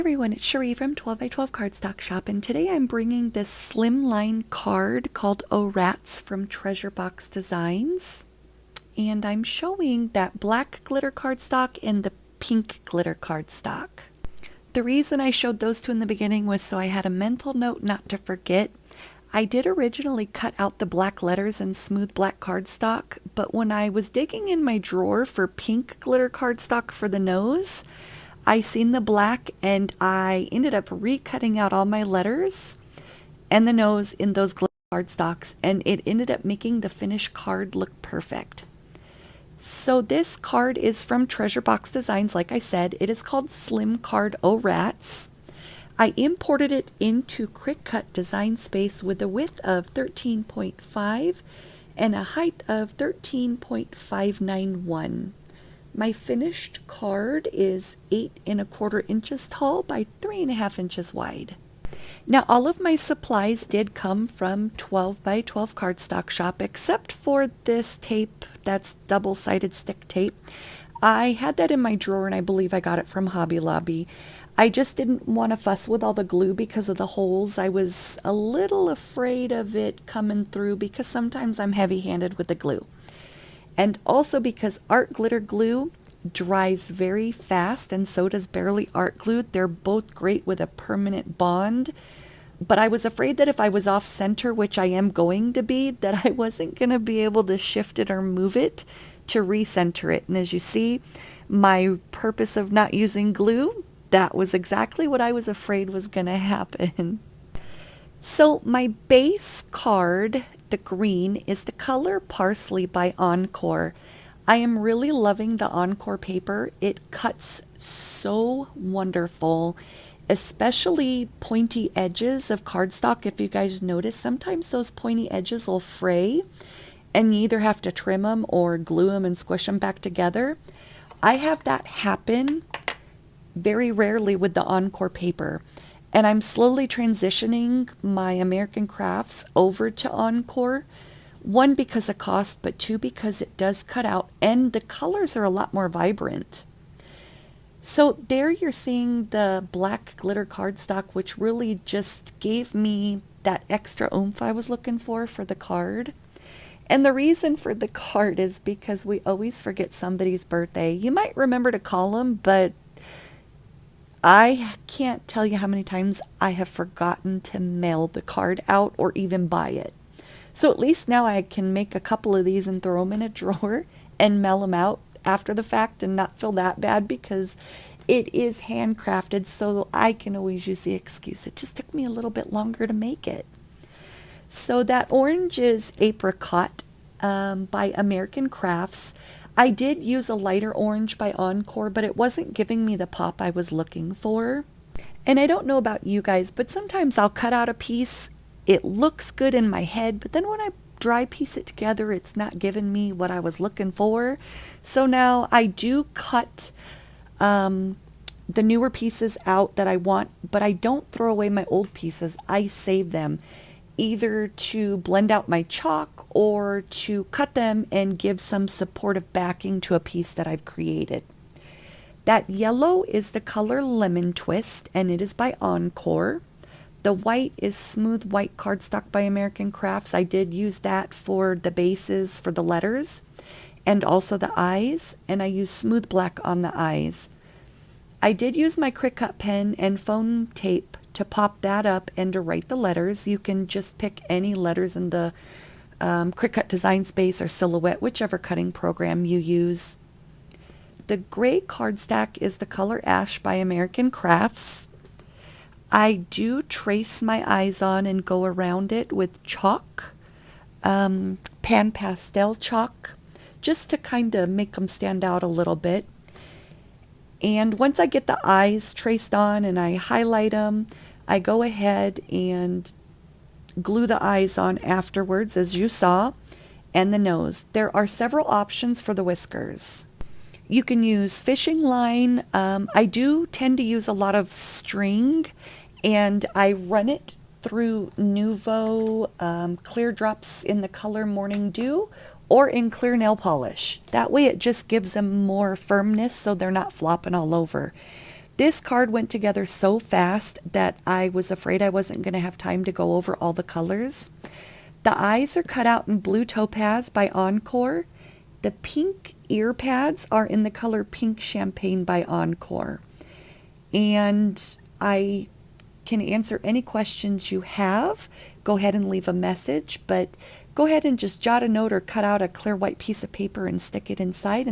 Everyone, it's Cherie from 12 by 12 Cardstock Shop, and today I'm bringing this slimline card called Oh Rats from Treasure Box Designs, and I'm showing that black glitter cardstock and the pink glitter cardstock. The reason I showed those two in the beginning was so I had a mental note not to forget. I did originally cut out the black letters in smooth black cardstock, but when I was digging in my drawer for pink glitter cardstock for the nose, I seen the black and I ended up recutting out all my letters and the nose in those glitter cardstocks, and it ended up making the finished card look perfect. So this card is from Treasure Box Designs. Like I said, it is called Slim Card Oh Rats. I imported it into Cricut Design Space with a width of 13.5 and a height of 13.591. My finished card is 8¼ inches tall by 3½ inches wide. Now all of my supplies did come from 12 by 12 Cardstock Shop except for this tape that's double-sided stick tape. I had that in my drawer and I believe I got it from Hobby Lobby. I just didn't want to fuss with all the glue because of the holes. I was a little afraid of it coming through because sometimes I'm heavy-handed with the glue. And also because art glitter glue dries very fast, and so does Barely Art glue. They're both great with a permanent bond, but I was afraid that if I was off center, which I am going to be, that I wasn't going to be able to shift it or move it to recenter it. And as you see, my purpose of not using glue, that was exactly what I was afraid was going to happen. So my base card, the green, is the color Parsley by Encore. I am really loving the Encore paper. It cuts so wonderful, especially pointy edges of cardstock. If you guys notice, sometimes those pointy edges will fray and you either have to trim them or glue them and squish them back together. I have that happen very rarely with the Encore paper. And I'm slowly transitioning my American Crafts over to Encore. One, because of cost, but two, because it does cut out and the colors are a lot more vibrant. So there you're seeing the black glitter cardstock, which really just gave me that extra oomph I was looking for the card. And the reason for the card is because we always forget somebody's birthday. You might remember to call them, but I can't tell you how many times I have forgotten to mail the card out or even buy it. So at least now I can make a couple of these and throw them in a drawer and mail them out after the fact and not feel that bad because it is handcrafted, so I can always use the excuse. It just took me a little bit longer to make it. So that orange is Apricot by American Crafts. I did use a lighter orange by Encore, but it wasn't giving me the pop I was looking for. And I don't know about you guys, but sometimes I'll cut out a piece, it looks good in my head, but then when I dry piece it together, it's not giving me what I was looking for. So now I do cut the newer pieces out that I want, but I don't throw away my old pieces. I save them, either to blend out my chalk or to cut them and give some supportive backing to a piece that I've created. That yellow is the color Lemon Twist, and it is by Encore. The white is Smooth White Cardstock by American Crafts. I did use that for the bases for the letters and also the eyes, and I used Smooth Black on the eyes. I did use my Cricut pen and foam tape to pop that up and to write the letters. You can just pick any letters in the Cricut Design Space or Silhouette, whichever cutting program you use. The gray cardstock is the color Ash by American Crafts. I do trace my eyes on and go around it with chalk, pan pastel chalk, just to kind of make them stand out a little bit. And once I get the eyes traced on and I highlight them, I go ahead and glue the eyes on afterwards, as you saw, and the nose. There are several options for the whiskers. You can use fishing line. I do tend to use a lot of string, and I run it through Nuvo clear drops in the color Morning Dew or in clear nail polish. That way it just gives them more firmness so they're not flopping all over. This card went together so fast that I was afraid I wasn't going to have time to go over all the colors. The eyes are cut out in blue topaz by Encore. The pink ear pads are in the color pink champagne by Encore. And I can answer any questions you have. Go ahead and leave a message, but go ahead and just jot a note or cut out a clear white piece of paper and stick it inside.